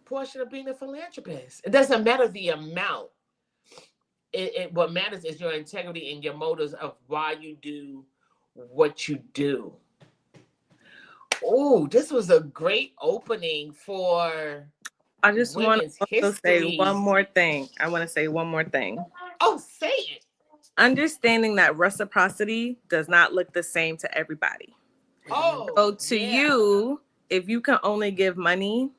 Portion of being a philanthropist. It doesn't matter the amount. What matters is your integrity and your motives of why you do what you do. Oh, this was a great opening for I just want women's to also say one history. more thing. I want to say one more thing. Oh, say it. Understanding that reciprocity does not look the same to everybody. Oh, So to yeah. you, if you can only give money,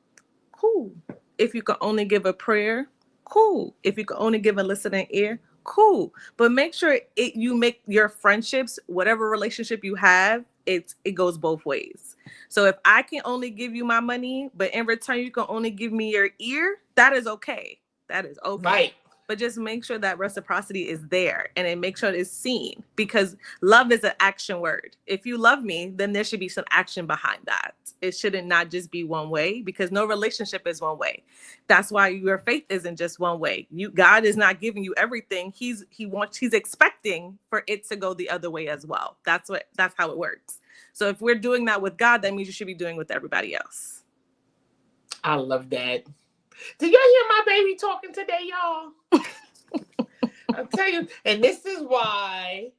cool. If you can only give a prayer, cool. If you can only give a listening ear, cool. But make sure you make your friendships, whatever relationship you have, it goes both ways. So if I can only give you my money, but in return you can only give me your ear, that is okay. That is okay. Right. But just make sure that reciprocity is there and then make sure it is seen, because love is an action word. If you love me, then there should be some action behind that. It shouldn't not just be one way, because no relationship is one way. That's why your faith isn't just one way. God is not giving you everything. He's expecting for it to go the other way as well. That's how it works. So if we're doing that with God, that means you should be doing with everybody else. I love that. Did y'all hear my baby talking today, y'all? I'll tell you. And this is why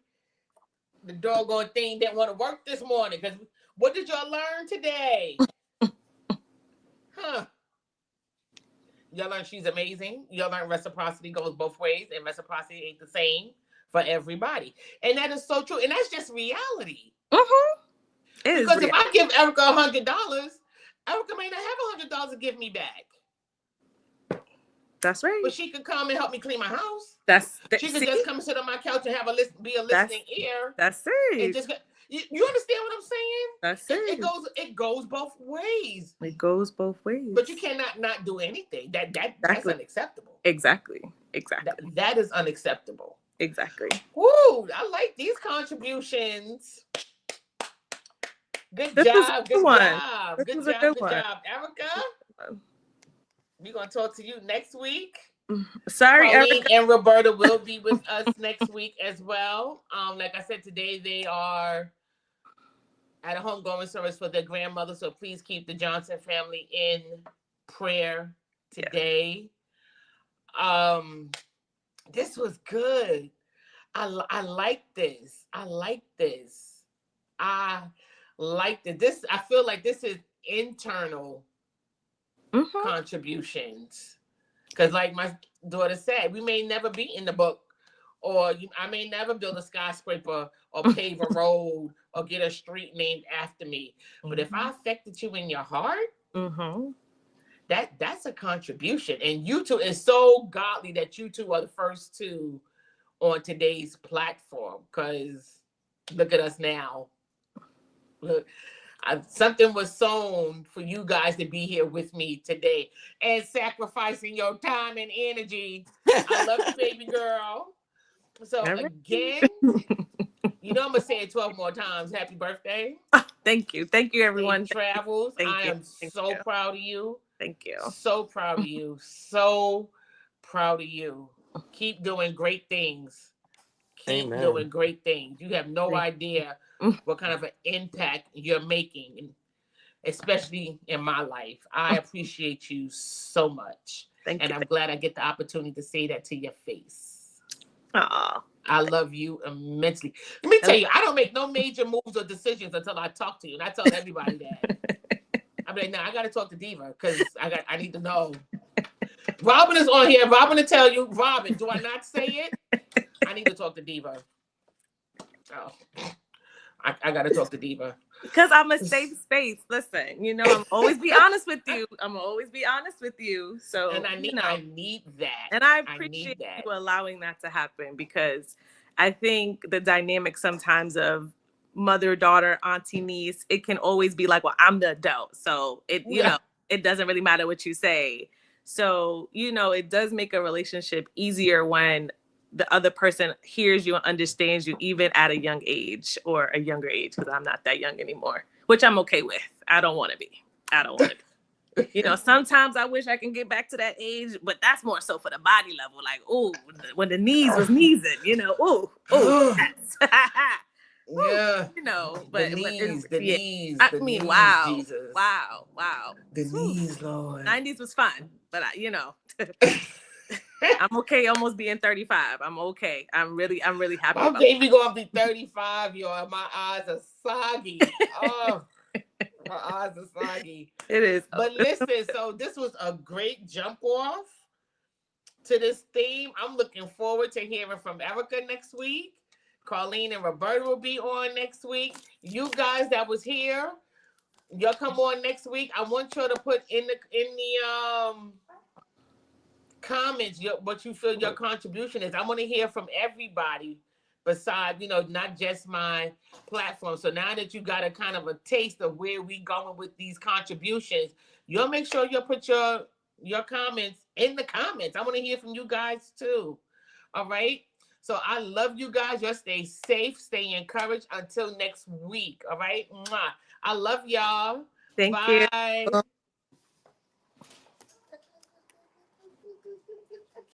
the doggone thing didn't want to work this morning. Because what did y'all learn today? Huh? Y'all learned she's amazing. Y'all learned reciprocity goes both ways, and reciprocity ain't the same for everybody. And that is so true. And that's just reality. Mm-hmm. Because if I give Erica $100, Erica may not have $100 to give me back. That's right. But she could come and help me clean my house. She could just come and sit on my couch and be a listening ear. That's it. And just you understand what I'm saying? That's it. It goes both ways. It goes both ways. But you cannot not do anything. That's unacceptable. Exactly. That is unacceptable. Exactly. Woo! I like these contributions. Good job. Good job, Erica. We're gonna talk to you next week. Sorry, Pauline Erica. and Roberta will be with us next week as well. Like I said, today they are at a homegoing service for their grandmother, so please keep the Johnson family in prayer today. Yeah. This was good. I like this. I like this. I feel like this is internal contributions. Because like my daughter said, we may never be in the book, or I may never build a skyscraper or pave a road or get a street named after me. But if I affected you in your heart, that's a contribution. And you two is so godly that you two are the first two on today's platform. Because look at us now. Look. Something was sown for you guys to be here with me today and sacrificing your time and energy. I love you, baby girl. So again, I'm going to say it 12 more times. Happy birthday. Thank you. Thank you, everyone. Safe travels. I am so proud of you. Thank you. So proud of you. So proud of you. Keep doing great things. Keep doing great things. You have no idea what kind of an impact you're making, especially in my life. I appreciate you so much. And I'm glad I get the opportunity to say that to your face. Aw, I love you immensely. Let me tell you, I don't make no major moves or decisions until I talk to you, and I tell everybody that. I'm like, nah, I gotta talk to Diva because I need to know. Robin is on here. Robin to tell you, Robin, do I not say it? I need to talk to Diva. Oh, I gotta talk to Diva. Because I'm a safe space. Listen, you know, I'm always be honest with you. I'm always be honest with you. So, And I need that. And I appreciate you allowing that to happen, because I think the dynamic sometimes of mother, daughter, auntie, niece, it can always be like, well, I'm the adult. So you know, it doesn't really matter what you say. So, you know, it does make a relationship easier when the other person hears you and understands you, even at a young age or a younger age, because I'm not that young anymore, which I'm okay with. I don't want to be. You know, sometimes I wish I can get back to that age, but that's more so for the body level. Like, oh, when the knees was kneesing, you know, yeah, you know, but the knees, I mean, wow, Jesus, wow, the knees, Lord. 90s was fun, but you know, I'm okay almost being 35. I'm okay. I'm really happy. My baby gonna be 35, y'all. My eyes are soggy. Oh. Her eyes are soggy. It is. But listen, so this was a great jump off to this theme. I'm looking forward to hearing from Erica next week. Carlene and Roberta will be on next week. You guys that was here, y'all come on next week. I want you to put in the comments what you feel your contribution is. I want to hear from everybody besides, you know, not just my platform. So now that you got a kind of a taste of where we going with these contributions, you'll make sure you'll put your comments in the comments. I want to hear from you guys too. All right. So I love you guys. Y'all stay safe, stay encouraged until next week. All right. Mwah. I love y'all. Thank Bye. you.